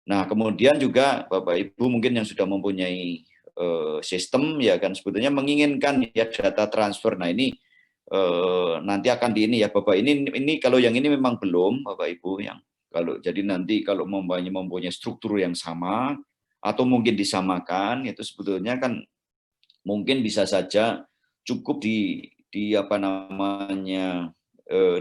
Nah, kemudian juga Bapak Ibu mungkin yang sudah mempunyai sistem ya kan sebetulnya menginginkan ya data transfer. Nah, ini nanti akan di ini ya Bapak, ini kalau yang ini memang belum Bapak Ibu, yang kalau jadi nanti kalau mempunyai struktur yang sama atau mungkin disamakan, itu sebetulnya kan mungkin bisa saja cukup di apa namanya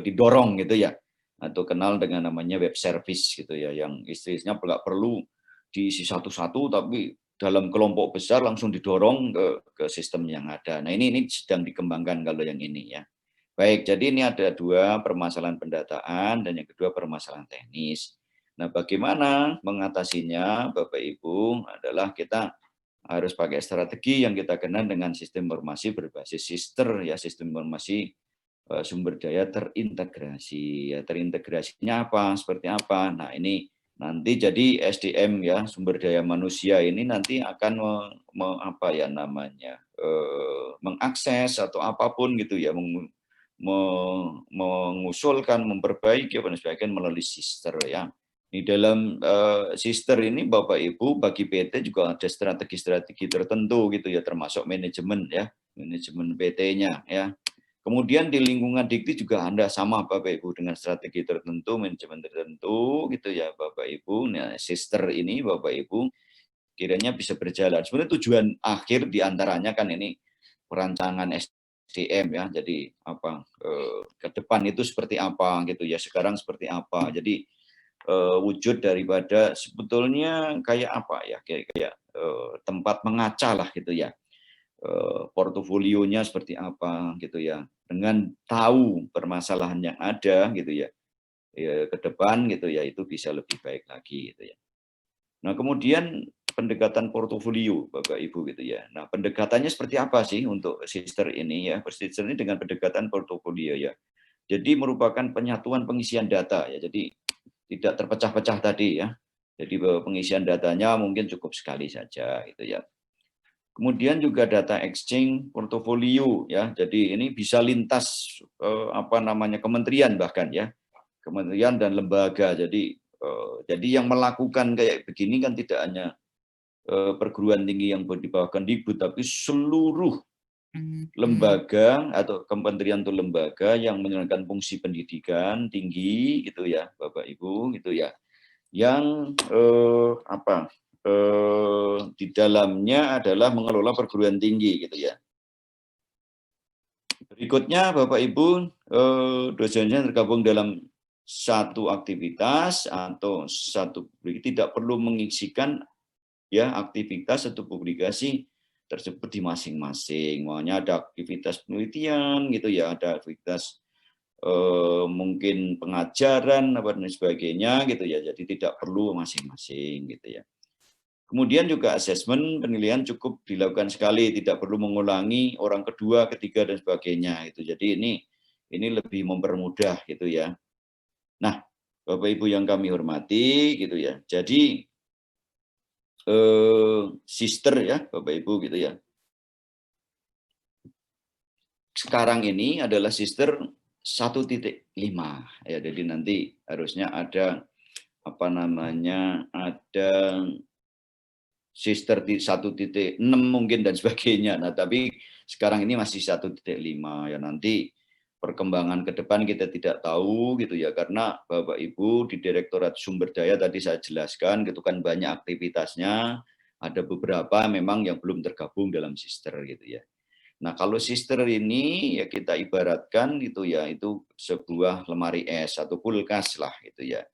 didorong gitu ya, atau kenal dengan namanya web service gitu ya, yang istilahnya nggak perlu diisi satu-satu tapi dalam kelompok besar langsung didorong ke sistem yang ada. Nah, ini sedang dikembangkan kalau yang ini ya. Baik, jadi ini ada dua permasalahan pendataan dan yang kedua permasalahan teknis. Nah, bagaimana mengatasinya Bapak Ibu adalah kita harus pakai strategi yang kita kenal dengan sistem informasi berbasis sister ya, sistem informasi sumber daya terintegrasi. Ya, terintegrasinya apa? Seperti apa? Nah, ini nanti jadi SDM ya, sumber daya manusia ini nanti akan apa ya namanya mengakses atau apapun gitu ya, mengusulkan, memperbaiki dan sebagainya melalui sister ya. Di dalam sister ini Bapak Ibu bagi PT juga ada strategi-strategi tertentu gitu ya, termasuk manajemen ya, manajemen PT-nya ya. Kemudian di lingkungan dikti juga Anda sama Bapak Ibu dengan strategi tertentu, manajemen tertentu gitu ya Bapak Ibu. Nah, sister ini Bapak Ibu kiranya bisa berjalan. Sebenarnya tujuan akhir diantaranya kan ini perancangan SDM ya. Jadi apa ke depan itu seperti apa gitu ya. Sekarang seperti apa. Jadi wujud daripada sebetulnya kayak apa ya, kayak tempat mengaca lah gitu ya. Portofolionya seperti apa gitu ya. Dengan tahu permasalahan yang ada gitu ya. Ke depan gitu ya, itu bisa lebih baik lagi gitu ya. Nah, kemudian pendekatan portofolio Bapak Ibu gitu ya. Nah, pendekatannya seperti apa sih untuk sister ini ya? Sister ini dengan pendekatan portofolio ya. Jadi merupakan penyatuan pengisian data ya. Jadi tidak terpecah-pecah tadi ya. Jadi pengisian datanya mungkin cukup sekali saja gitu ya. Kemudian juga data exchange portofolio ya. Jadi ini bisa lintas apa namanya kementerian bahkan ya. Kementerian dan lembaga. Jadi yang melakukan kayak begini kan tidak hanya perguruan tinggi yang di bawah Kemdikbud, tapi seluruh lembaga atau kementerian atau lembaga yang menjalankan fungsi pendidikan tinggi gitu ya Bapak Ibu gitu ya, yang di dalamnya adalah mengelola perguruan tinggi gitu ya. Berikutnya Bapak Ibu, dosennya tergabung dalam satu aktivitas atau satu tidak perlu mengisikan ya aktivitas atau publikasi tersebut di masing-masing. Makanya ada aktivitas penelitian gitu ya, ada aktivitas mungkin pengajaran apa dan sebagainya gitu ya. Jadi tidak perlu masing-masing gitu ya. Kemudian juga asesmen penilaian cukup dilakukan sekali, tidak perlu mengulangi orang kedua, ketiga dan sebagainya itu. Jadi ini lebih mempermudah gitu ya. Nah, Bapak Ibu yang kami hormati gitu ya. Jadi sister ya Bapak Ibu gitu ya. Sekarang ini adalah sister 1.5 ya. Jadi nanti harusnya ada apa namanya, ada sister 1.6 mungkin dan sebagainya. Nah, tapi sekarang ini masih 1.5 ya, nanti perkembangan ke depan kita tidak tahu gitu ya, karena Bapak Ibu di Direktorat Sumber Daya tadi saya jelaskan gitu kan banyak aktivitasnya, ada beberapa memang yang belum tergabung dalam sister gitu ya. Nah, kalau sister ini ya kita ibaratkan gitu ya, itu sebuah lemari es atau kulkas lah gitu ya.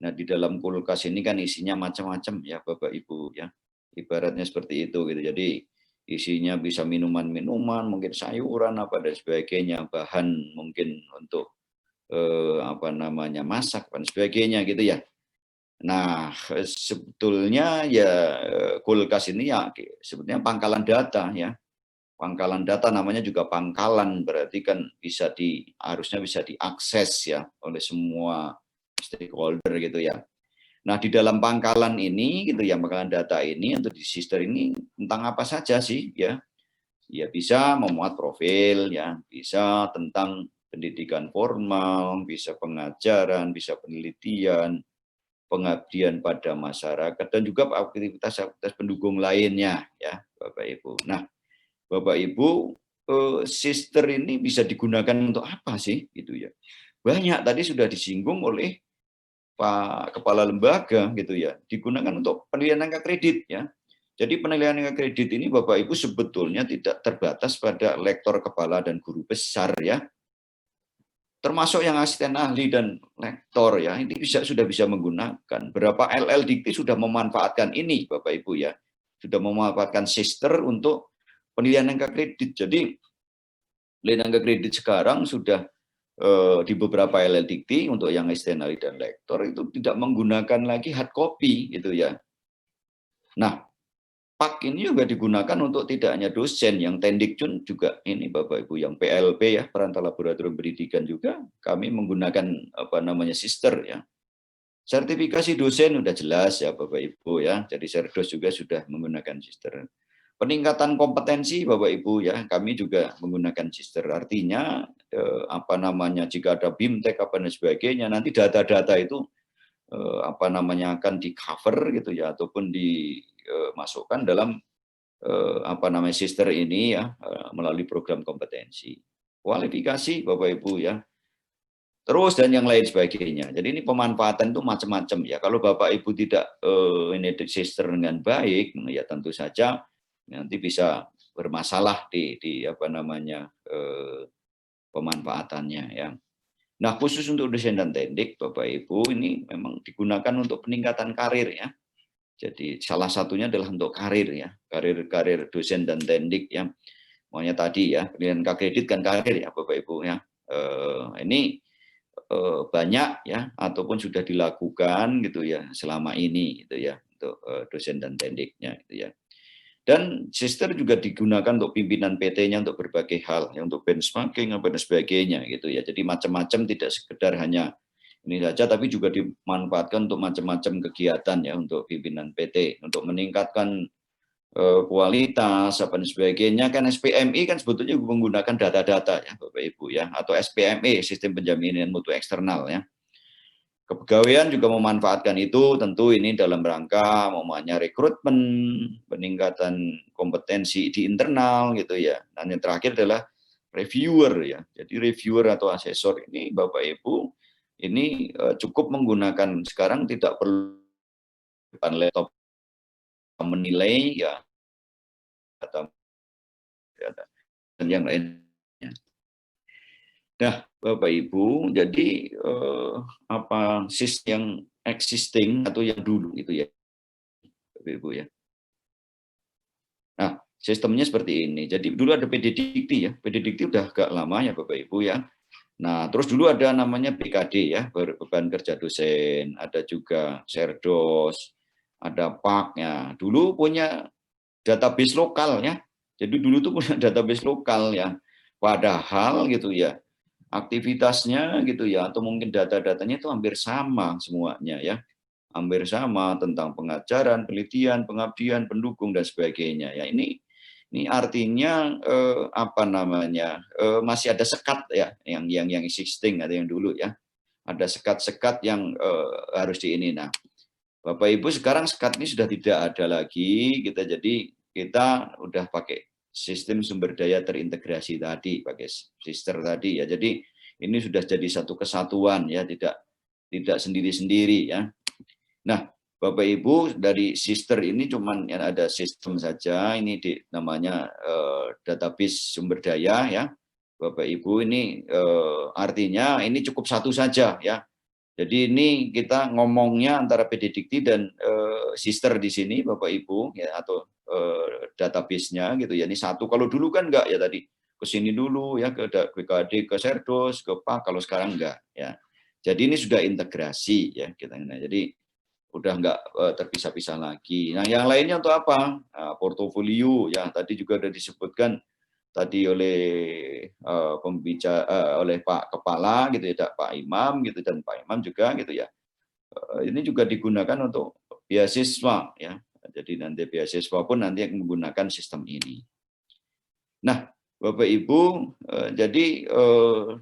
Nah, di dalam kulkas ini kan isinya macam-macam ya Bapak Ibu ya. Ibaratnya seperti itu gitu. Jadi isinya bisa minuman-minuman, mungkin sayuran apa dan sebagainya, bahan mungkin untuk apa namanya masak dan sebagainya gitu ya. Nah, sebetulnya ya kulkas ini ya sebetulnya pangkalan data ya. Pangkalan data namanya juga pangkalan, berarti kan harusnya bisa diakses ya oleh semua stakeholder gitu ya. Nah, di dalam pangkalan ini gitu ya, pangkalan data ini atau di sister ini tentang apa saja sih ya? Ya bisa memuat profil ya, bisa tentang pendidikan formal, bisa pengajaran, bisa penelitian, pengabdian pada masyarakat, dan juga aktivitas-aktivitas pendukung lainnya, ya Bapak Ibu. Nah, Bapak Ibu, sister ini bisa digunakan untuk apa sih, gitu ya? Banyak tadi sudah disinggung oleh Pak Kepala Lembaga, gitu ya. Digunakan untuk penilaian angka kredit, ya. Jadi penilaian angka kredit ini Bapak Ibu sebetulnya tidak terbatas pada lektor kepala dan guru besar, ya. Termasuk yang asisten ahli dan lektor, ya, ini sudah bisa menggunakan. Berapa LL Dikti sudah memanfaatkan ini, Bapak Ibu, ya. Sudah memanfaatkan sister untuk penilaian angka kredit. Jadi penilaian angka kredit sekarang sudah di beberapa LL Dikti untuk yang asisten ahli dan lektor itu tidak menggunakan lagi hard copy, gitu ya. Nah, PAK ini juga digunakan untuk tidak hanya dosen, yang Tendikcun juga ini Bapak Ibu, yang PLP ya, Perantara Laboratorium Pendidikan juga kami menggunakan apa namanya sister, ya. Sertifikasi dosen sudah jelas ya Bapak Ibu, ya. Jadi Serdos juga sudah menggunakan sister. Peningkatan kompetensi Bapak Ibu, ya, kami juga menggunakan sister. Artinya apa namanya, jika ada BIMTEK apa dan sebagainya, nanti data-data itu apa namanya akan di cover, gitu ya, ataupun dimasukkan dalam apa namanya sister ini, ya, melalui program kompetensi, kualifikasi Bapak Ibu, ya, terus dan yang lain sebagainya. Jadi ini pemanfaatan itu macam-macam, ya. Kalau Bapak Ibu tidak ini sister dengan baik, ya tentu saja nanti bisa bermasalah di apa namanya pemanfaatannya, ya. Nah, khusus untuk dosen dan tendik Bapak Ibu ini memang digunakan untuk peningkatan karir, ya. Jadi salah satunya adalah untuk karir, ya, karir dosen dan tendik, ya. Maunya tadi ya, penilaian kredit kan karir, ya Bapak Ibu, ya. Ini banyak, ya, ataupun sudah dilakukan, gitu ya, selama ini, gitu ya, untuk dosen dan tendiknya, gitu ya. Dan sister juga digunakan untuk pimpinan PT-nya untuk berbagai hal, ya, untuk benchmarking apa dan sebagainya, gitu ya. Jadi macam-macam, tidak sekedar hanya ini saja, tapi juga dimanfaatkan untuk macam-macam kegiatan, ya, untuk pimpinan PT, untuk meningkatkan kualitas apa dan sebagainya. Kan SPMI kan sebetulnya menggunakan data-data, ya Bapak Ibu, ya, atau SPME, sistem penjaminan mutu eksternal, ya. Kepegawaian juga memanfaatkan itu, tentu ini dalam rangka namanya rekrutmen, peningkatan kompetensi di internal, gitu ya. Dan yang terakhir adalah reviewer, ya. Jadi reviewer atau asesor ini Bapak Ibu ini cukup menggunakan, sekarang tidak perlu depan laptop menilai, ya, atau dan yang lainnya. Nah, Bapak Ibu, jadi apa sistem yang existing atau yang dulu itu, ya Bapak Ibu, ya. Nah, sistemnya seperti ini. Jadi dulu ada PD Dikti, ya. PD Dikti udah agak lama, ya Bapak Ibu, ya. Nah, terus dulu ada namanya BKD, ya, beban kerja dosen, ada juga Serdos, ada PAK, ya. Dulu punya database lokal, ya. Jadi dulu tuh punya database lokal, ya. Padahal gitu, ya, aktivitasnya gitu, ya, atau mungkin data-datanya itu hampir sama semuanya, ya. Hampir sama tentang pengajaran, penelitian, pengabdian, pendukung dan sebagainya, ya. Ini artinya apa namanya? Masih ada sekat, ya, yang existing atau yang dulu, ya. Ada sekat-sekat yang harus di ini. Nah, Bapak Ibu, sekarang sekat ini sudah tidak ada lagi, kita udah pakai sistem sumber daya terintegrasi tadi, pakai sister tadi, ya. Jadi ini sudah jadi satu kesatuan, ya, tidak sendiri-sendiri, ya. Nah, Bapak Ibu, dari sister ini cuman yang ada sistem saja, ini namanya database sumber daya, ya. Bapak Ibu, ini artinya ini cukup satu saja, ya. Jadi ini kita ngomongnya antara PD Dikti dan sister di sini Bapak Ibu, ya, atau database-nya, gitu ya. Ini satu. Kalau dulu kan enggak, ya, tadi ke sini dulu, ya, ke BKD, ke Serdos, ke PAK. Kalau sekarang enggak, ya. Jadi ini sudah integrasi, ya, kita. Nah, jadi udah enggak terpisah-pisah lagi. Nah, yang lainnya untuk apa? Nah, portofolio, ya, tadi juga sudah disebutkan tadi oleh pembicara, oleh Pak Kepala, gitu ya, Pak Imam, gitu, dan Pak Imam juga, gitu ya. Ini juga digunakan untuk beasiswa, ya. Jadi nanti beasiswa pun nanti yang menggunakan sistem ini. Nah, Bapak Ibu, jadi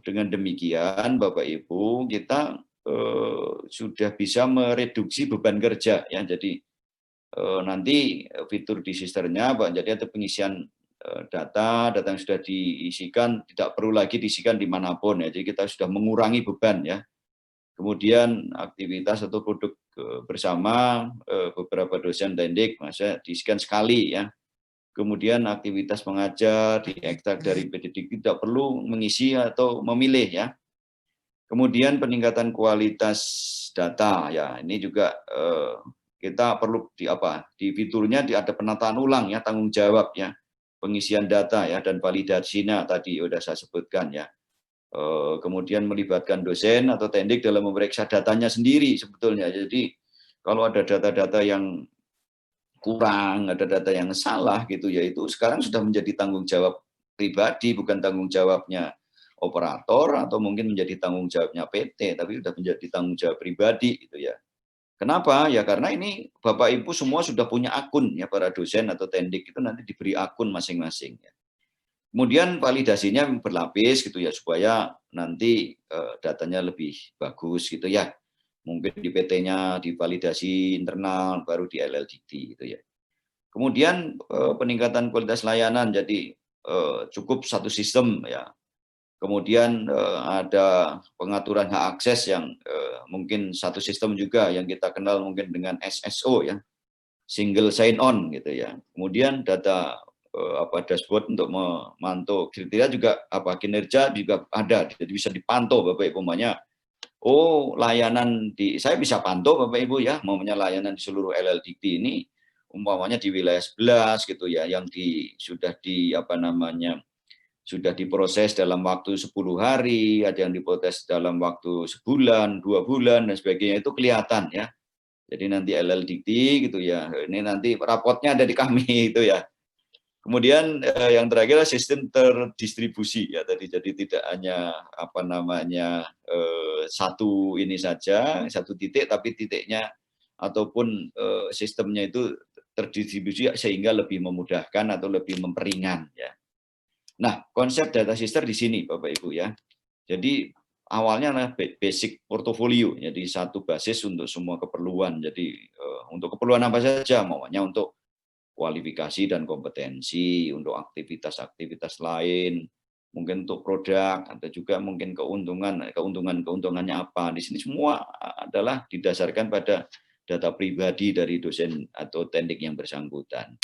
dengan demikian Bapak Ibu kita sudah bisa mereduksi beban kerja ya. Jadi nanti fitur di sisternya, jadi ada pengisian data yang sudah diisikan tidak perlu lagi diisikan dimanapun ya. Jadi kita sudah mengurangi beban ya. Kemudian aktivitas atau produk bersama beberapa dosen teknik masa diisikan sekali ya. Kemudian aktivitas mengajar diekstrak dari PDD tidak perlu mengisi atau memilih ya. Kemudian peningkatan kualitas data ya, ini juga kita perlu di fiturnya ada penataan ulang ya, tanggung jawab ya, pengisian data ya dan validasinya tadi sudah saya sebutkan ya. Kemudian melibatkan dosen atau teknik dalam memeriksa datanya sendiri sebetulnya. Jadi kalau ada data-data yang kurang, ada data yang salah gitu ya, itu sekarang sudah menjadi tanggung jawab pribadi, bukan tanggung jawabnya operator atau mungkin menjadi tanggung jawabnya PT, tapi sudah menjadi tanggung jawab pribadi gitu ya. Kenapa? Ya karena ini Bapak Ibu semua sudah punya akun ya, para dosen atau teknik itu nanti diberi akun masing-masing ya. Kemudian validasinya berlapis gitu ya, supaya nanti datanya lebih bagus gitu ya. Mungkin di PT-nya divalidasi internal, baru di LLDT gitu ya. Kemudian peningkatan kualitas layanan, jadi cukup satu sistem ya. Kemudian ada pengaturan hak akses yang mungkin satu sistem juga yang kita kenal mungkin dengan SSO ya, single sign on gitu ya. Kemudian data dashboard untuk memantau kriteria juga kinerja juga ada, jadi bisa dipantau Bapak Ibu. Layanan saya bisa pantau Bapak Ibu ya, layanan di seluruh LLDT ini umpamanya di wilayah 11 gitu ya, yang sudah diproses dalam waktu 10 hari, ada yang diproses dalam waktu sebulan, 2 bulan dan sebagainya, itu kelihatan ya. Jadi nanti LLDT gitu ya, ini nanti rapotnya ada di kami itu ya. Kemudian yang terakhir sistem terdistribusi ya tadi, jadi tidak hanya satu ini saja, satu titik, tapi titiknya ataupun sistemnya itu terdistribusi sehingga lebih memudahkan atau lebih memperingan ya. Nah, konsep data sister di sini Bapak Ibu ya. Jadi awalnya adalah basic portfolio, jadi satu basis untuk semua keperluan. Jadi untuk keperluan apa saja, maunya untuk kualifikasi dan kompetensi, untuk aktivitas-aktivitas lain, mungkin untuk produk, atau juga mungkin keuntungannya apa. Di sini semua adalah didasarkan pada data pribadi dari dosen atau teknik yang bersangkutan.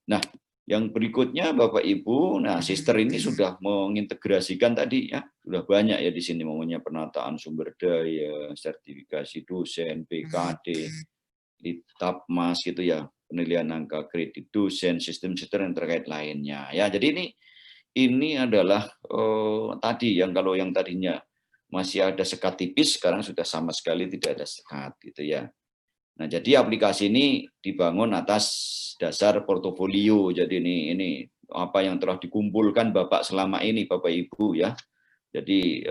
Nah, yang berikutnya Bapak Ibu, sister ini sudah mengintegrasikan tadi ya, sudah banyak ya di sini, maunya penataan sumber daya, sertifikasi dosen, BKD, Litapmas gitu ya, penilaian angka kredit dosen, sistem-sistem yang terkait lainnya ya. Jadi ini adalah tadi kalau yang tadinya masih ada sekat tipis, sekarang sudah sama sekali tidak ada sekat gitu ya. Nah, jadi aplikasi ini dibangun atas dasar portofolio. Jadi ini apa yang telah dikumpulkan Bapak selama ini Bapak Ibu ya. Jadi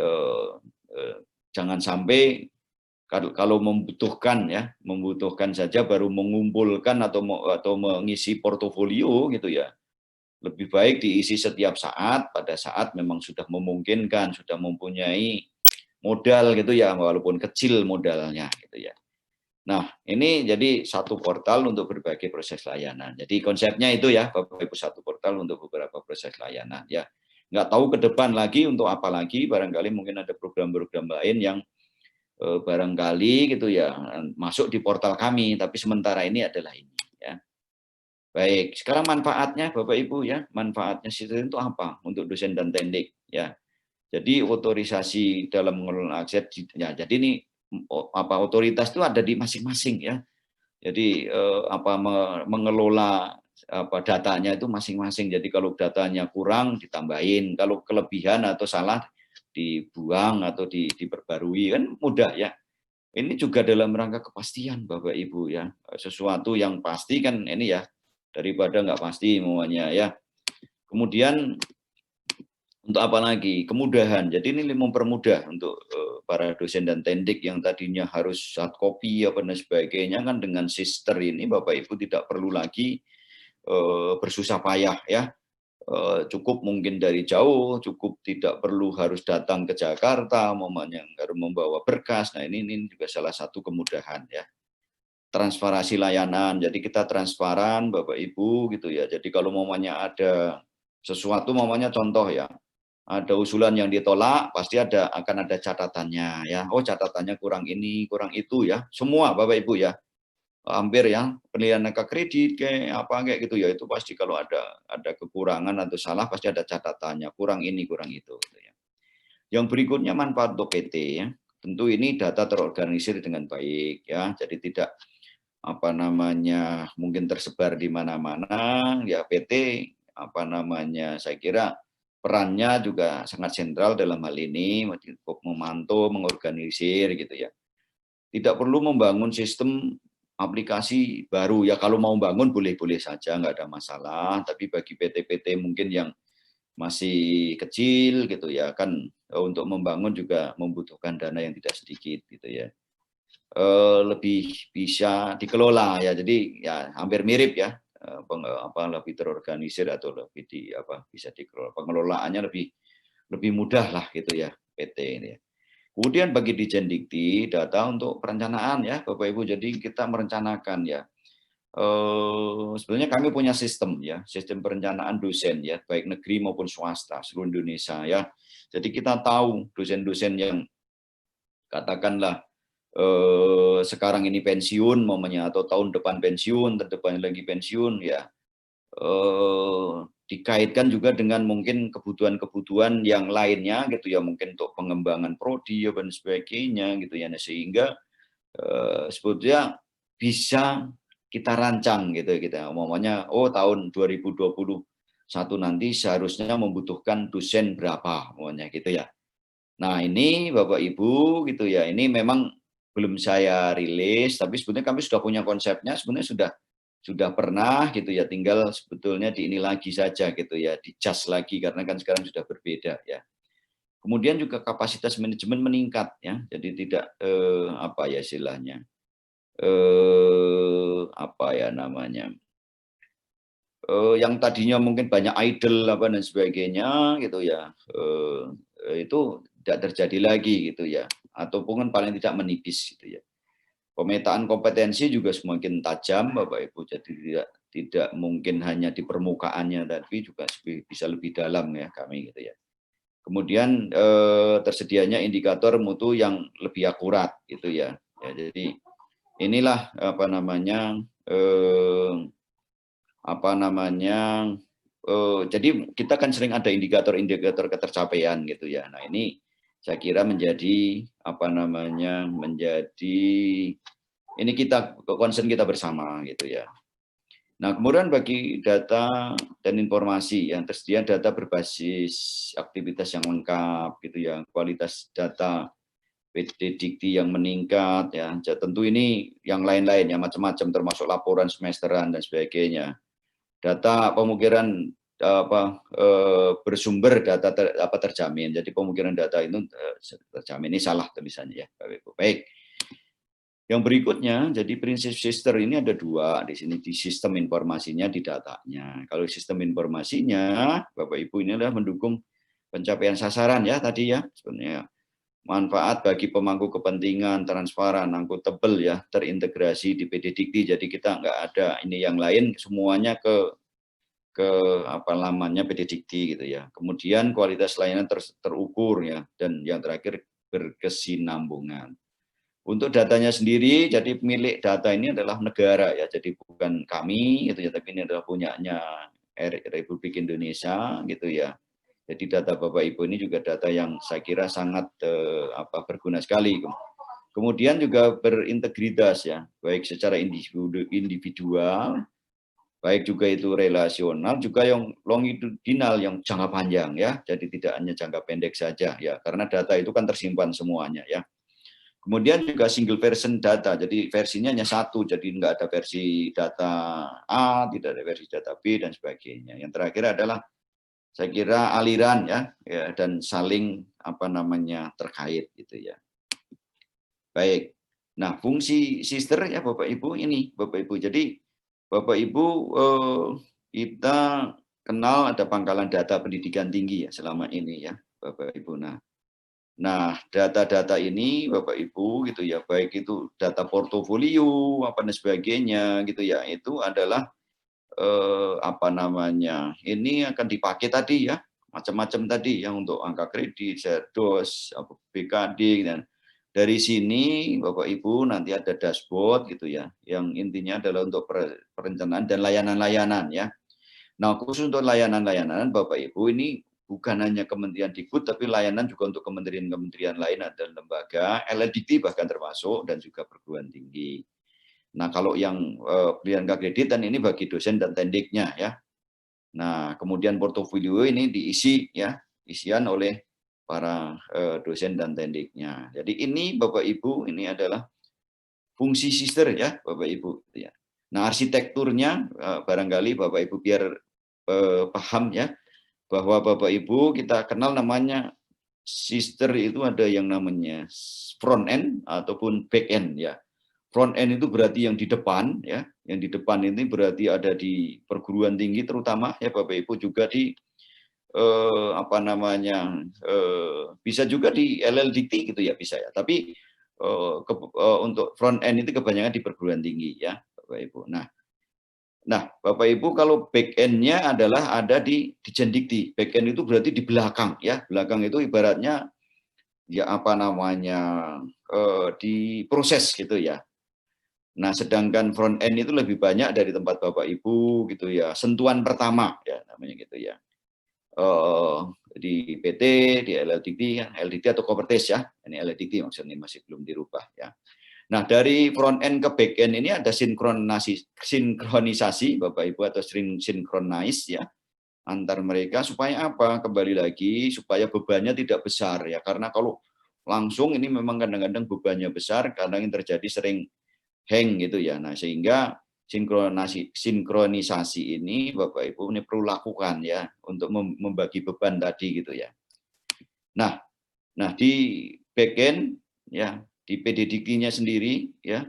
jangan sampai kalau membutuhkan saja baru mengumpulkan atau mengisi portofolio gitu ya. Lebih baik diisi setiap saat, pada saat memang sudah memungkinkan, sudah mempunyai modal gitu ya, walaupun kecil modalnya gitu ya. Nah, ini jadi satu portal untuk berbagai proses layanan. Jadi konsepnya itu ya, Bapak Ibu, satu portal untuk beberapa proses layanan ya. Nggak tahu ke depan lagi untuk apa lagi, barangkali mungkin ada program-program lain yang barangkali gitu ya masuk di portal kami, tapi sementara ini adalah ini ya. Baik, sekarang manfaatnya Bapak Ibu ya, manfaatnya sistem itu apa untuk dosen dan teknik ya. Jadi otorisasi dalam mengelola akses ya, jadi ini otoritas itu ada di masing-masing ya. Jadi mengelola datanya itu masing-masing. Jadi kalau datanya kurang ditambahin, kalau kelebihan atau salah dibuang atau diperbarui, kan mudah ya. Ini juga dalam rangka kepastian Bapak Ibu ya, sesuatu yang pasti kan ini ya, daripada nggak pasti semuanya ya. Kemudian untuk apa lagi? Kemudahan. Jadi ini mempermudah untuk para dosen dan teknik yang tadinya harus hard copy dan sebagainya, kan dengan sister ini Bapak Ibu tidak perlu lagi bersusah payah ya. cukup mungkin dari jauh, cukup tidak perlu harus datang ke Jakarta, momennya harus membawa berkas. Nah ini juga salah satu kemudahan ya. Transparansi layanan, jadi kita transparan Bapak Ibu gitu ya. Jadi kalau momennya ada sesuatu, momennya contoh ya, ada usulan yang ditolak, pasti akan ada catatannya ya. Oh catatannya kurang ini, kurang itu ya. Semua Bapak Ibu ya, hampir ya penilaian angka kredit kayak apa kayak gitu ya, itu pasti kalau ada kekurangan atau salah pasti ada catatannya, kurang ini kurang itu gitu ya. Yang berikutnya manfaat untuk PT ya, tentu ini data terorganisir dengan baik ya, jadi tidak apa namanya mungkin tersebar di mana-mana ya. PT apa namanya, saya kira perannya juga sangat sentral dalam hal ini untuk memantau, mengorganisir gitu ya. Tidak perlu membangun sistem aplikasi baru ya, kalau mau bangun boleh-boleh saja, nggak ada masalah. Tapi bagi PT-PT mungkin yang masih kecil gitu ya kan, untuk membangun juga membutuhkan dana yang tidak sedikit gitu ya. Lebih bisa dikelola ya, jadi ya hampir mirip ya, lebih terorganisir atau lebih bisa dikelola, pengelolaannya lebih mudah lah gitu ya PT ini ya. Kemudian bagi Ditjen Dikti, data untuk perencanaan ya Bapak Ibu, jadi kita merencanakan ya. Sebenarnya kami punya sistem ya, sistem perencanaan dosen ya, baik negeri maupun swasta seluruh Indonesia ya. Jadi kita tahu dosen-dosen yang katakanlah sekarang ini pensiun momennya, atau tahun depan pensiun, terdepan lagi pensiun ya, dikaitkan juga dengan mungkin kebutuhan-kebutuhan yang lainnya gitu ya, mungkin untuk pengembangan prodi dan sebagainya gitu ya. Nah, sehingga sebetulnya bisa kita rancang gitu kita umumnya, oh tahun 2021 nanti seharusnya membutuhkan dosen berapa umumnya gitu ya. Nah ini Bapak Ibu gitu ya, ini memang belum saya rilis, tapi sebetulnya kami sudah punya konsepnya, sebenarnya sudah pernah gitu ya, tinggal sebetulnya di ini lagi saja gitu ya, di-adjust lagi karena kan sekarang sudah berbeda ya. Kemudian juga kapasitas manajemen meningkat ya, jadi tidak apa ya istilahnya, apa ya namanya, yang tadinya mungkin banyak idle apa dan sebagainya gitu ya, itu tidak terjadi lagi gitu ya, ataupun paling tidak menipis gitu ya. Pemetaan kompetensi juga semakin tajam Bapak Ibu, jadi tidak mungkin hanya di permukaannya, tapi juga bisa lebih dalam ya kami gitu ya. Kemudian tersedianya indikator mutu yang lebih akurat gitu ya. Ya jadi inilah apa namanya, jadi kita kan sering ada indikator-indikator ketercapaian gitu ya. Nah ini saya kira menjadi apa namanya, menjadi ini kita concern kita bersama gitu ya. Nah kemudian bagi data dan informasi yang tersedia, data berbasis aktivitas yang lengkap gitu ya, kualitas data PT Dikti yang meningkat ya, tentu ini yang lain-lain ya, macam-macam termasuk laporan semesteran dan sebagainya. Data pemukiran bersumber data terjamin. Jadi pemukiran data itu terjamin, ini salah tulisannya ya. Baik. Yang berikutnya, jadi prinsip sister ini ada dua di sini, di sistem informasinya, di datanya. Kalau sistem informasinya, Bapak Ibu, ini adalah mendukung pencapaian sasaran ya tadi ya, sebenarnya manfaat bagi pemangku kepentingan, transparan, akuntabel ya, terintegrasi di PD Dikti. Jadi kita nggak ada ini yang lain, semuanya ke apa namanya PD Dikti gitu ya. Kemudian kualitas layanan terukur ya, dan yang terakhir berkesinambungan. Untuk datanya sendiri, jadi pemilik data ini adalah negara ya, jadi bukan kami gitu ya, tapi ini adalah punyanya Republik Indonesia gitu ya. Jadi data Bapak Ibu ini juga data yang saya kira sangat berguna sekali. Kemudian juga berintegritas ya, baik secara individual, baik juga itu relasional, juga yang longitudinal, yang jangka panjang ya. Jadi tidak hanya jangka pendek saja ya, karena data itu kan tersimpan semuanya ya. Kemudian juga single version data, jadi versinya hanya satu, jadi nggak ada versi data A, tidak ada versi data B, dan sebagainya. Yang terakhir adalah saya kira aliran ya, dan saling apa namanya terkait gitu ya. Baik, nah fungsi sister ya Bapak Ibu ini, Bapak Ibu. Jadi Bapak Ibu kita kenal ada pangkalan data pendidikan tinggi ya selama ini ya, Bapak Ibu. Nah, data-data ini Bapak Ibu gitu ya, baik itu data portofolio apa dan sebagainya gitu ya, itu adalah apa namanya, ini akan dipakai tadi ya, macam-macam tadi ya untuk angka kredit, SEDOS, BKD dan dari sini Bapak Ibu nanti ada dashboard gitu ya, yang intinya adalah untuk perencanaan dan layanan-layanan ya. Nah, khusus untuk layanan-layanan Bapak Ibu ini bukan hanya Kementerian Dikbud, tapi layanan juga untuk kementerian-kementerian lain dan lembaga, LLDT bahkan termasuk, dan juga perguruan tinggi. Nah, kalau yang pilihan kredit dan ini bagi dosen dan tendiknya ya. Nah, kemudian portofolio ini diisi ya, isian oleh para dosen dan tendiknya. Jadi ini Bapak Ibu, ini adalah fungsi sister ya, Bapak Ibu. Ya. Nah, arsitekturnya barangkali Bapak Ibu biar paham ya, bahwa Bapak Ibu kita kenal namanya sister itu ada yang namanya front end ataupun back end ya. Front end itu berarti yang di depan ya, yang di depan ini berarti ada di perguruan tinggi terutama ya Bapak Ibu, juga di apa namanya bisa juga di LLDT gitu ya bisa ya. Tapi untuk front end itu kebanyakan di perguruan tinggi ya Bapak Ibu. Nah, Bapak Ibu kalau back end-nya adalah ada di Jendikti. Back end itu berarti di belakang ya. Belakang itu ibaratnya ya apa namanya di proses gitu ya. Nah, sedangkan front end itu lebih banyak dari tempat Bapak Ibu gitu ya. Sentuhan pertama ya namanya gitu ya. Di PT, di LLDT ya, LDT atau Kopertis ya. Ini LLDT maksudnya masih belum dirubah ya. Nah, dari front end ke back end ini ada sinkronisasi Bapak Ibu atau synchronize ya antar mereka supaya apa? Kembali lagi supaya bebannya tidak besar ya. Karena kalau langsung ini memang kadang-kadang bebannya besar, kadang yang terjadi sering hang gitu ya. Nah, sehingga sinkronisasi ini Bapak Ibu ini perlu lakukan ya untuk membagi beban tadi gitu ya. Nah, di backend ya di PDDK-nya sendiri ya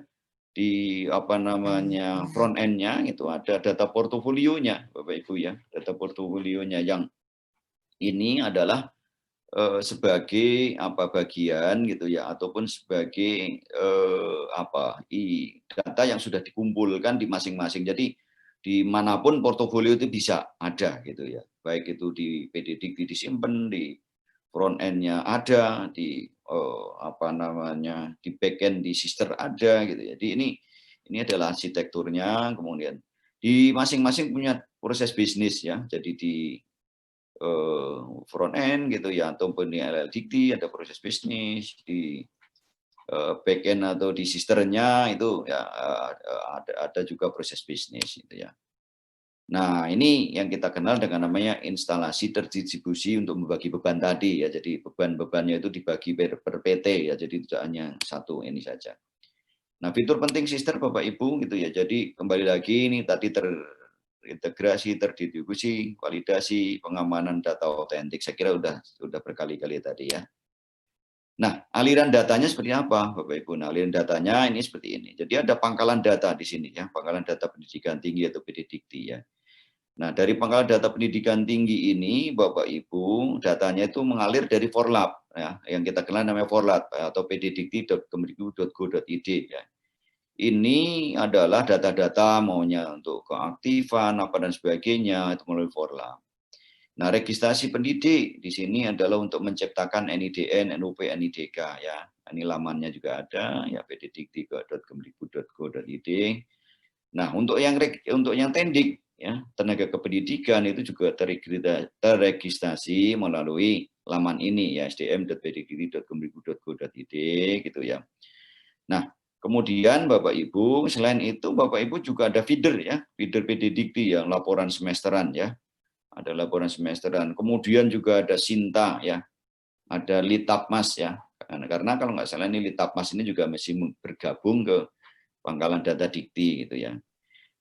di apa namanya front end-nya itu ada data portofolionya Bapak Ibu ya. Data portofolionya yang ini adalah sebagai apa bagian gitu ya ataupun sebagai data yang sudah dikumpulkan di masing-masing. Jadi dimanapun portofolio itu bisa ada gitu ya. Baik itu di PDDK disimpan, di front end-nya ada, di apa namanya di back end di sister ada gitu ya. Jadi ini adalah arsitekturnya, kemudian di masing-masing punya proses bisnis ya. Jadi di front end gitu ya ataupun di LLDT ada proses bisnis, di back end atau di sisternya itu ya ada juga proses bisnis gitu ya. Nah, ini yang kita kenal dengan namanya instalasi terdistribusi untuk membagi beban tadi ya. Jadi beban-bebannya itu dibagi per PT ya. Jadi tidak hanya satu ini saja. Nah, fitur penting sister Bapak Ibu gitu ya. Jadi kembali lagi ini tadi terintegrasi, terdistribusi, validasi, pengamanan data otentik. Saya kira sudah berkali-kali tadi ya. Nah, aliran datanya seperti apa Bapak Ibu? Nah, aliran datanya ini seperti ini. Jadi ada pangkalan data di sini ya, pangkalan data pendidikan tinggi atau PDDikti ya. Nah, dari pangkalan data pendidikan tinggi ini, Bapak Ibu, datanya itu mengalir dari Forlab, ya, yang kita kenal namanya Forlab atau pddikti.kemdikbud.go.id. Ya. Ini adalah data-data maunya untuk keaktifan apa dan sebagainya itu melalui Forlab. Nah, registrasi pendidik di sini adalah untuk menciptakan NIDN, NUP, NIDK ya. Ini lamannya juga ada ya pddikti.kemdikbud.go.id. Nah, untuk yang tendik ya, tenaga kependidikan itu juga terregistrasi melalui laman ini ya sdm.pddikti.kemdikbud.go.id gitu ya. Nah, kemudian Bapak Ibu, selain itu Bapak Ibu juga ada feeder ya, feeder PDDikti yang laporan semesteran ya. Ada laporan semesteran. Kemudian juga ada Sinta ya. Ada Litapmas ya. Karena kalau nggak salah ini Litapmas ini juga masih bergabung ke pangkalan data dikti gitu ya.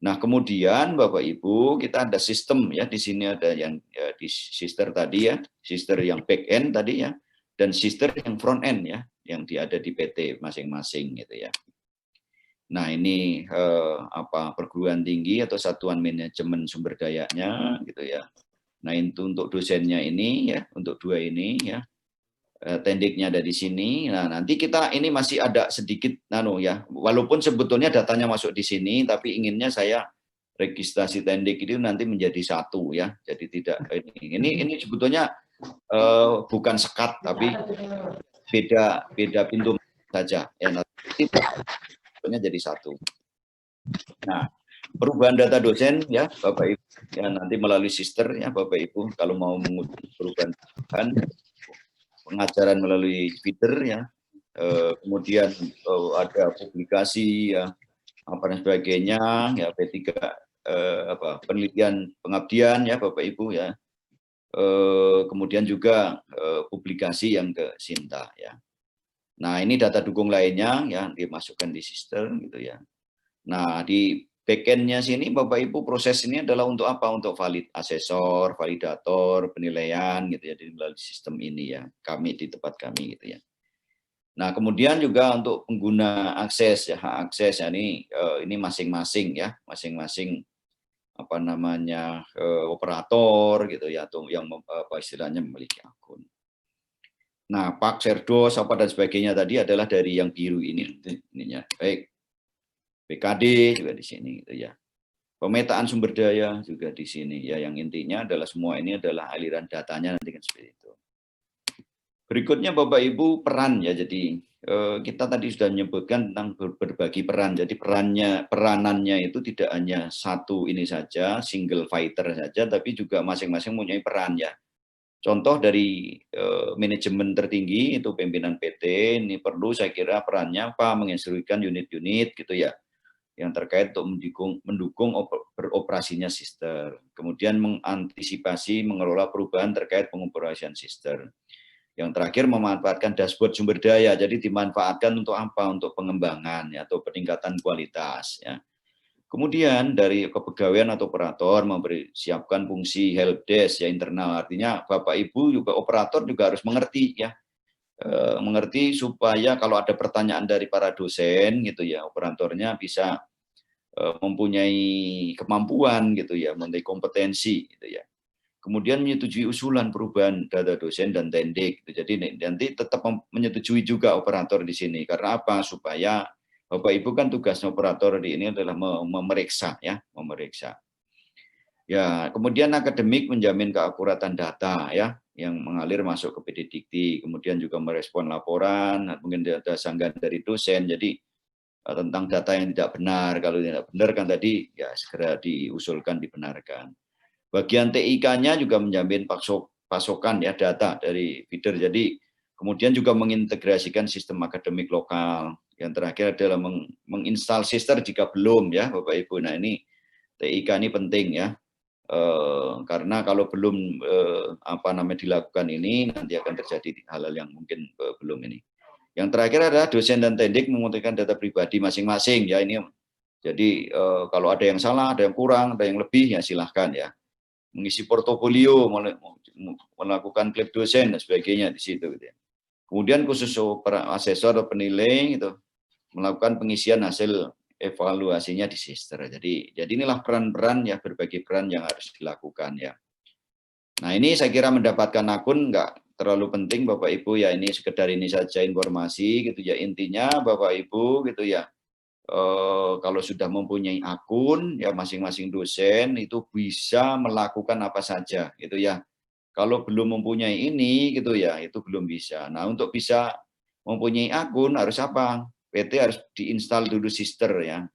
Nah, kemudian Bapak Ibu, kita ada sistem ya, di sini ada yang ya, di sister tadi ya, sister yang back end tadi ya, dan sister yang front end ya, yang ada di PT masing-masing gitu ya. Nah, ini perguruan tinggi atau satuan manajemen sumber dayanya gitu ya. Nah, itu untuk dosennya ini ya, untuk 2 ini ya. Tendiknya ada di sini. Nah, nanti kita ini masih ada sedikit ya. Walaupun sebetulnya datanya masuk di sini, tapi inginnya saya registrasi tendik itu nanti menjadi satu ya. Jadi tidak ini sebetulnya bukan sekat tapi beda pintu saja ya. Nanti jadi satu. Nah, perubahan data dosen ya Bapak Ibu ya, nanti melalui sister ya Bapak Ibu kalau mau menguji perubahan pengajaran melalui feeder ya, kemudian ada publikasi ya apa dan sebagainya ya, P3 penelitian pengabdian ya Bapak Ibu ya, kemudian juga publikasi yang ke Sinta ya. Nah, ini data dukung lainnya ya dimasukkan di sistem gitu ya. Nah, di backend-nya sini Bapak Ibu proses ini adalah untuk apa? Untuk asesor, validator, penilaian gitu ya di melalui sistem ini ya. Kami di tempat kami gitu ya. Nah, kemudian juga untuk pengguna akses ya, hak akses ya ini masing-masing ya, masing-masing apa namanya operator gitu ya, atau yang apa istilahnya memiliki akun. Nah, Pak Serdos apa dan sebagainya tadi adalah dari yang biru ininya. Baik. PKD juga di sini gitu ya. Pemetaan sumber daya juga di sini ya, yang intinya adalah semua ini adalah aliran datanya nanti kan seperti itu. Berikutnya Bapak Ibu peran ya, jadi kita tadi sudah menyebutkan tentang berbagi peran. Jadi peranannya itu tidak hanya satu ini saja, single fighter saja, tapi juga masing-masing mempunyai peran ya. Contoh dari manajemen tertinggi itu pimpinan PT ini perlu saya kira perannya apa, menginstruksikan unit-unit gitu ya, yang terkait untuk mendukung beroperasinya sister. Kemudian mengantisipasi mengelola perubahan terkait pengoperasian sister. Yang terakhir memanfaatkan dashboard sumber daya, jadi dimanfaatkan untuk apa? Untuk pengembangan ya, atau peningkatan kualitas ya. Kemudian dari kepegawaian atau operator mempersiapkan fungsi helpdesk ya internal, artinya Bapak Ibu juga operator juga harus mengerti ya, mengerti supaya kalau ada pertanyaan dari para dosen gitu ya, operatornya bisa mempunyai kemampuan gitu ya, mempunyai kompetensi gitu ya. Kemudian menyetujui usulan perubahan data dosen dan tendik. Jadi nanti tetap menyetujui juga operator di sini. Karena apa? Supaya Bapak Ibu kan tugasnya operator di ini adalah memeriksa ya, memeriksa. Ya, kemudian akademik menjamin keakuratan data ya, yang mengalir masuk ke PD Dikti. Kemudian juga merespon laporan, mungkin ada sanggahan dari dosen. Jadi tentang data yang tidak benar. Kalau tidak benar kan tadi ya segera diusulkan, dibenarkan. Bagian TIK-nya juga menjamin pasokan ya data dari feeder. Jadi kemudian juga mengintegrasikan sistem akademik lokal. Yang terakhir adalah menginstal sister jika belum ya Bapak Ibu. Nah, ini TIK ini penting ya. Karena kalau belum apa namanya dilakukan ini nanti akan terjadi hal-hal yang mungkin belum ini. Yang terakhir adalah dosen dan tendik memutuskan data pribadi masing-masing ya, ini. Jadi kalau ada yang salah, ada yang kurang, ada yang lebih ya silahkan ya. Mengisi portofolio, melakukan klip dosen dan sebagainya di situ gitu ya. Kemudian khusus asesor atau penilai itu melakukan pengisian hasil evaluasinya di sister. Jadi inilah peran-peran ya, berbagai peran yang harus dilakukan ya. Nah, ini saya kira mendapatkan akun nggak terlalu penting Bapak Ibu ya, ini sekedar ini saja informasi gitu ya. Intinya Bapak Ibu gitu ya, kalau sudah mempunyai akun ya masing-masing dosen itu bisa melakukan apa saja gitu ya. Kalau belum mempunyai ini gitu ya, itu belum bisa. Nah, untuk bisa mempunyai akun harus apa? PT harus diinstal dulu sister ya.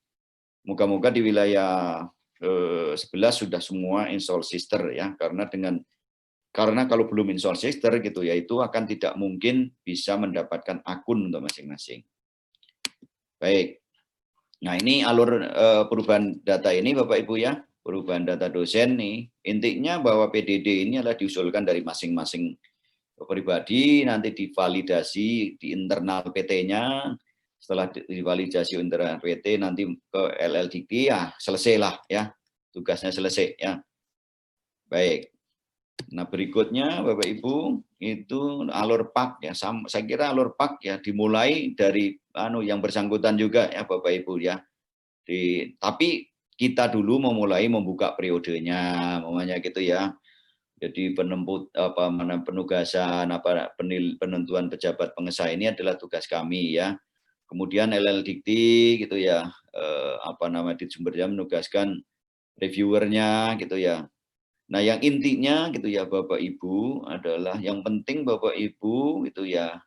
Moga-moga di wilayah 11 sudah semua install sister ya, karena kalau belum install sister gitu ya, itu akan tidak mungkin bisa mendapatkan akun untuk masing-masing. Baik. Nah, ini alur perubahan data ini Bapak Ibu ya, perubahan data dosen nih. Intinya bahwa PDD ini adalah diusulkan dari masing-masing pribadi, nanti divalidasi di internal PT-nya. Setelah divalidasi internal PT nanti ke LLDT ya selesailah ya. Tugasnya selesai ya. Baik. Nah, berikutnya Bapak Ibu itu alur PAK ya. Saya kira alur PAK ya dimulai dari yang bersangkutan juga ya Bapak Ibu ya. Tapi kita dulu memulai membuka periodenya, namanya gitu ya. Jadi penugasan penentuan pejabat pengesah ini adalah tugas kami ya. Kemudian LLDikti gitu ya, di sumbernya menugaskan reviewernya gitu ya. Nah yang intinya gitu ya Bapak Ibu adalah yang penting Bapak Ibu itu ya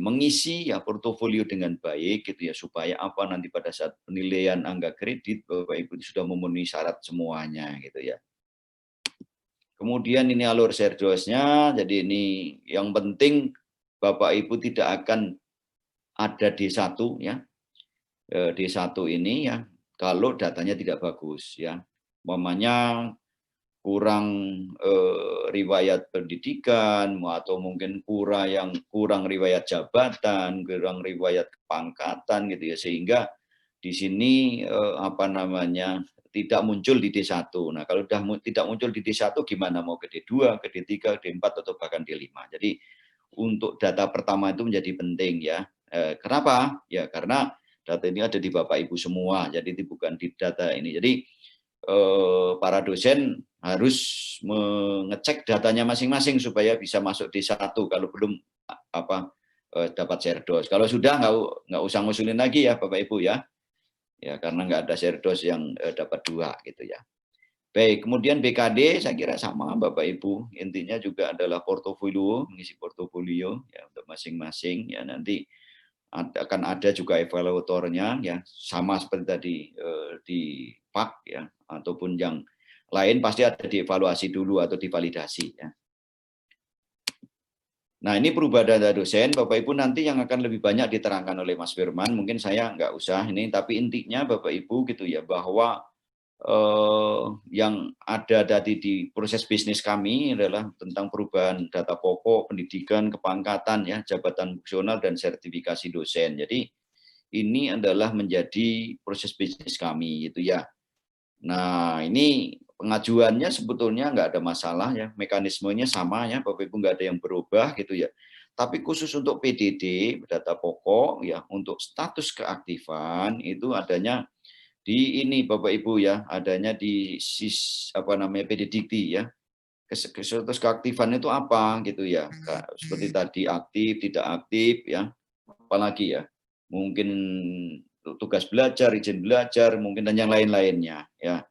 mengisi ya portofolio dengan baik gitu ya supaya apa nanti pada saat penilaian angka kredit Bapak Ibu sudah memenuhi syarat semuanya gitu ya. Kemudian ini alur serdosnya, jadi ini yang penting Bapak Ibu tidak akan ada D1 ya. D1 ini ya kalau datanya tidak bagus ya. Umpamanya kurang riwayat pendidikan atau mungkin kurang riwayat jabatan, kurang riwayat kepangkatan gitu ya sehingga di sini tidak muncul di D1. Nah, kalau sudah tidak muncul di D1 gimana mau ke D2, ke D3, D4 atau bahkan D5. Jadi untuk data pertama itu menjadi penting ya. Kenapa? Ya karena data ini ada di Bapak Ibu semua. Jadi itu bukan di data ini. Jadi para dosen harus mengecek datanya masing-masing supaya bisa masuk D1 kalau belum dapat serdos. Kalau sudah nggak usah ngusulin lagi ya Bapak Ibu ya. Ya karena nggak ada serdos yang dapat 2 gitu ya. Baik, kemudian BKD saya kira sama Bapak Ibu. Intinya juga adalah portofolio, mengisi portofolio ya untuk masing-masing ya nanti akan ada juga evaluatornya ya sama seperti tadi di PAK ya ataupun yang lain pasti ada dievaluasi dulu atau divalidasi ya. Nah ini perubahan data dosen Bapak Ibu nanti yang akan lebih banyak diterangkan oleh Mas Firman, mungkin saya nggak usah ini, tapi intinya Bapak Ibu gitu ya bahwa yang ada tadi di proses bisnis kami adalah tentang perubahan data pokok, pendidikan, kepangkatan ya, jabatan fungsional dan sertifikasi dosen. Jadi ini adalah menjadi proses bisnis kami gitu ya. Nah ini pengajuannya sebetulnya nggak ada masalah ya, mekanismenya sama ya, Bapak Ibu nggak ada yang berubah gitu ya. Tapi khusus untuk PDD, data pokok ya, untuk status keaktifan itu adanya di ini Bapak Ibu ya, adanya di PDDikti ya. Status keaktifan itu apa gitu ya. Seperti tadi aktif, tidak aktif ya. Apalagi ya. Mungkin tugas belajar, izin belajar, mungkin dan yang lain-lainnya ya.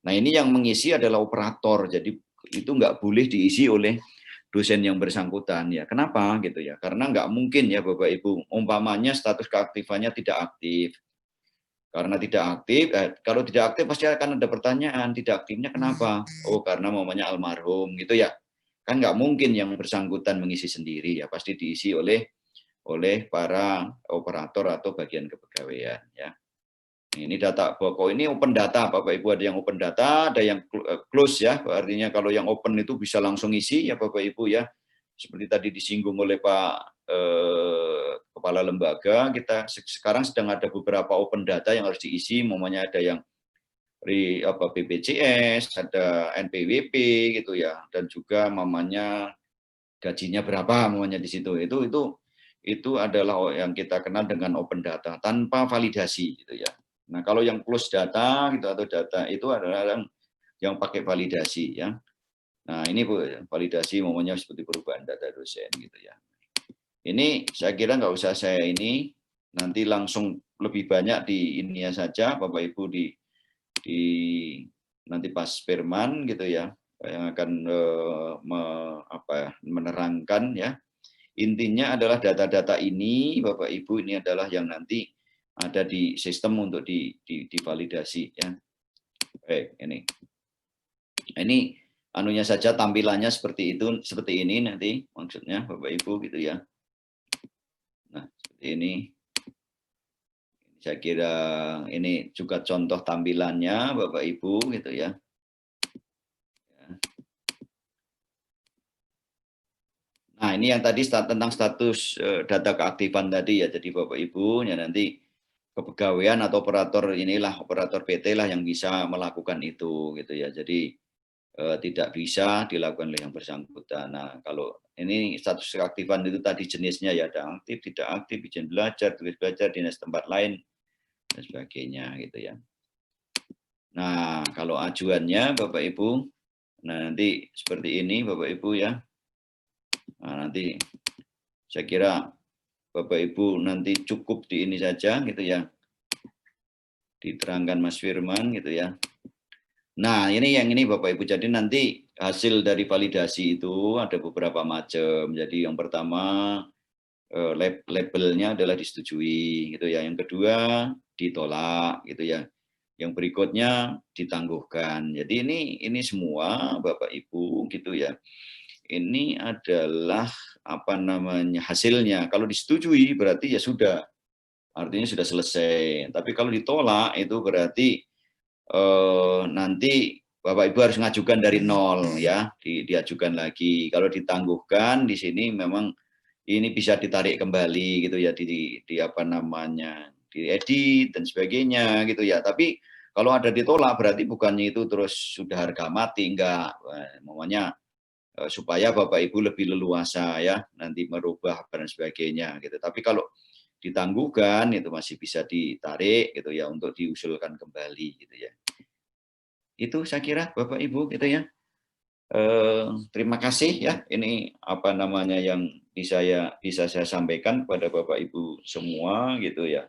Nah, ini yang mengisi adalah operator. Jadi itu nggak boleh diisi oleh dosen yang bersangkutan ya. Kenapa gitu ya? Karena nggak mungkin ya Bapak Ibu, umpamanya status keaktifannya tidak aktif. Karena tidak aktif, kalau tidak aktif pasti akan ada pertanyaan, tidak aktifnya kenapa? Oh karena mamanya almarhum gitu ya. Kan nggak mungkin yang bersangkutan mengisi sendiri ya, pasti diisi oleh para operator atau bagian kepegawaian ya. Ini data pokok ini open data, Bapak Ibu ada yang open data, ada yang close ya, artinya kalau yang open itu bisa langsung isi ya Bapak Ibu ya. Seperti tadi disinggung oleh Pak Kepala Lembaga, kita sekarang sedang ada beberapa open data yang harus diisi, namanya ada yang BPJS, ada NPWP gitu ya, dan juga mamanya gajinya berapa mamanya di situ. Itu adalah yang kita kenal dengan open data tanpa validasi gitu ya. Nah, kalau yang close data gitu atau data itu adalah yang pakai validasi ya. Nah, ini validasi momennya seperti perubahan data dosen gitu ya. Ini saya kira nggak usah saya ini, nanti langsung lebih banyak di ininya saja Bapak Ibu di nanti Pas Firman gitu ya yang akan menerangkan ya. Intinya adalah data-data ini Bapak Ibu ini adalah yang nanti ada di sistem untuk divalidasi ya. Baik, ini. Ini anunya saja tampilannya seperti itu, seperti ini nanti maksudnya Bapak Ibu gitu ya. Nah, seperti ini. Saya kira ini juga contoh tampilannya Bapak Ibu gitu ya. Nah, ini yang tadi tentang status data keaktifan tadi ya. Jadi Bapak Ibu ya nanti kepegawaian atau operator inilah operator PT lah yang bisa melakukan itu gitu ya. Jadi tidak bisa dilakukan oleh yang bersangkutan. Nah, kalau ini status keaktifan itu tadi jenisnya ya ada aktif, tidak aktif, izin belajar, tugas belajar, dinas tempat lain dan sebagainya gitu ya. Nah, kalau ajuannya Bapak Ibu, nah nanti seperti ini Bapak Ibu ya. Nah, nanti saya kira Bapak Ibu nanti cukup di ini saja gitu ya. Diterangkan Mas Firman gitu ya. Nah, ini yang ini Bapak Ibu. Jadi nanti hasil dari validasi itu ada beberapa macam. Jadi yang pertama labelnya adalah disetujui gitu ya. Yang kedua ditolak gitu ya. Yang berikutnya ditangguhkan. Jadi ini semua Bapak Ibu gitu ya. Ini adalah apa namanya hasilnya. Kalau disetujui berarti ya sudah, artinya sudah selesai. Tapi kalau ditolak itu berarti nanti Bapak Ibu harus ngajukan dari nol ya, diajukan lagi. Kalau ditangguhkan di sini memang ini bisa ditarik kembali gitu ya, di apa namanya, diedit dan sebagainya gitu ya. Tapi kalau ada ditolak berarti bukannya itu terus sudah harga mati, enggak. Namanya supaya Bapak Ibu lebih leluasa ya nanti merubah dan sebagainya gitu. Tapi kalau ditangguhkan itu masih bisa ditarik gitu ya untuk diusulkan kembali gitu ya. Itu saya kira Bapak Ibu gitu ya. Terima kasih ya, ini apa namanya yang bisa saya sampaikan kepada Bapak Ibu semua gitu ya.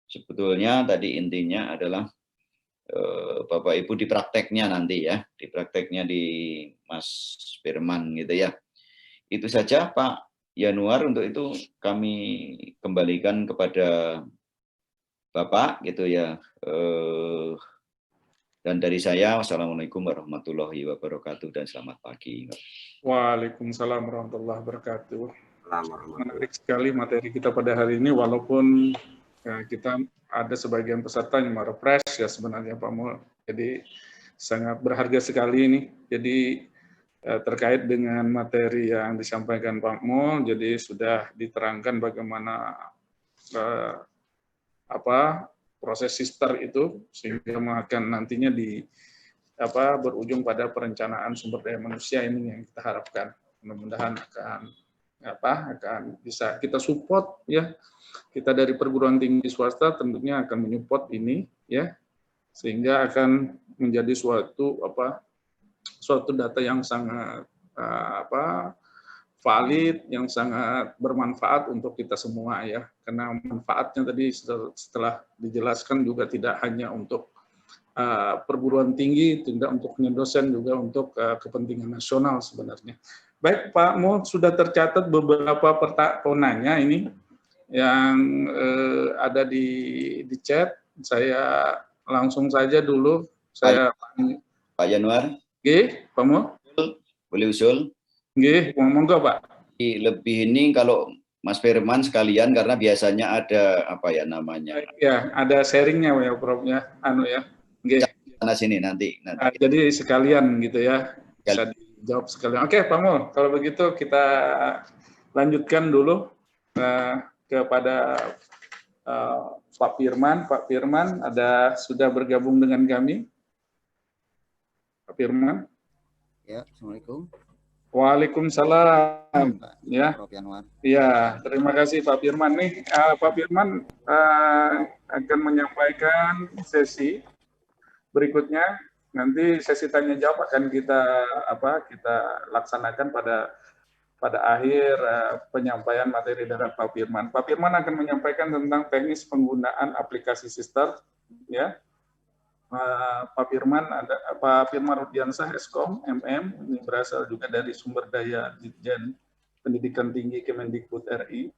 Sebetulnya tadi intinya adalah Bapak Ibu di prakteknya nanti ya, di prakteknya di Mas Firman gitu ya. Itu saja Pak Yanuar, untuk itu kami kembalikan kepada Bapak gitu ya. Dan dari saya, wassalamualaikum warahmatullahi wabarakatuh dan selamat pagi. Waalaikumsalam warahmatullahi wabarakatuh. Menarik sekali materi kita pada hari ini, walaupun ya, kita ada sebagian peserta yang merefresh ya sebenarnya Pak Mul. Jadi sangat berharga sekali ini. Jadi terkait dengan materi yang disampaikan Pak Mul, jadi sudah diterangkan bagaimana proses sister itu sehingga akan nantinya berujung pada perencanaan sumber daya manusia ini yang kita harapkan. Mudah-mudahan akan bisa kita support ya. Kita dari perguruan tinggi swasta tentunya akan menyupport ini ya, sehingga akan menjadi suatu data yang sangat valid, yang sangat bermanfaat untuk kita semua ya. Karena manfaatnya tadi setelah dijelaskan juga tidak hanya untuk perguruan tinggi, tidak untuk dosen, juga untuk kepentingan nasional sebenarnya. Baik Pak Mo, sudah tercatat beberapa penanya ini yang ada di chat. Saya langsung saja dulu. Pak Januar. Oke, Pak Mo. Boleh usul? Oke, monggo Pak. Lebih ini kalau Mas Firman sekalian, karena biasanya ada apa ya namanya? Ya, ada sharingnya ya Prof ya, ya. Sana sini nanti. Jadi sekalian gitu ya, bisa dijawab sekalian. Oke, Pak Mul, kalau begitu kita lanjutkan dulu kepada Pak Firman. Pak Firman sudah bergabung dengan kami. Pak Firman. Ya, Assalamualaikum. Waalaikumsalam. Ya, ya, terima kasih Pak Firman nih. Pak Firman akan menyampaikan sesi berikutnya. Nanti sesi tanya jawab akan kita laksanakan pada akhir penyampaian materi dari Pak Firman. Pak Firman akan menyampaikan tentang teknis penggunaan aplikasi sister ya. Pak Firman Pak Firman Rudiansah Eskom MM, ini berasal juga dari sumber daya Ditjen Pendidikan Tinggi Kemendikbud RI.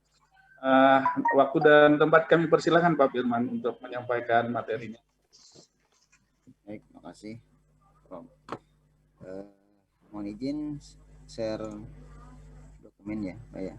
Waktu dan tempat kami persilakan Pak Firman untuk menyampaikan materinya. Baik, terima kasih. Mohon izin share dokumen ya, Pak ya.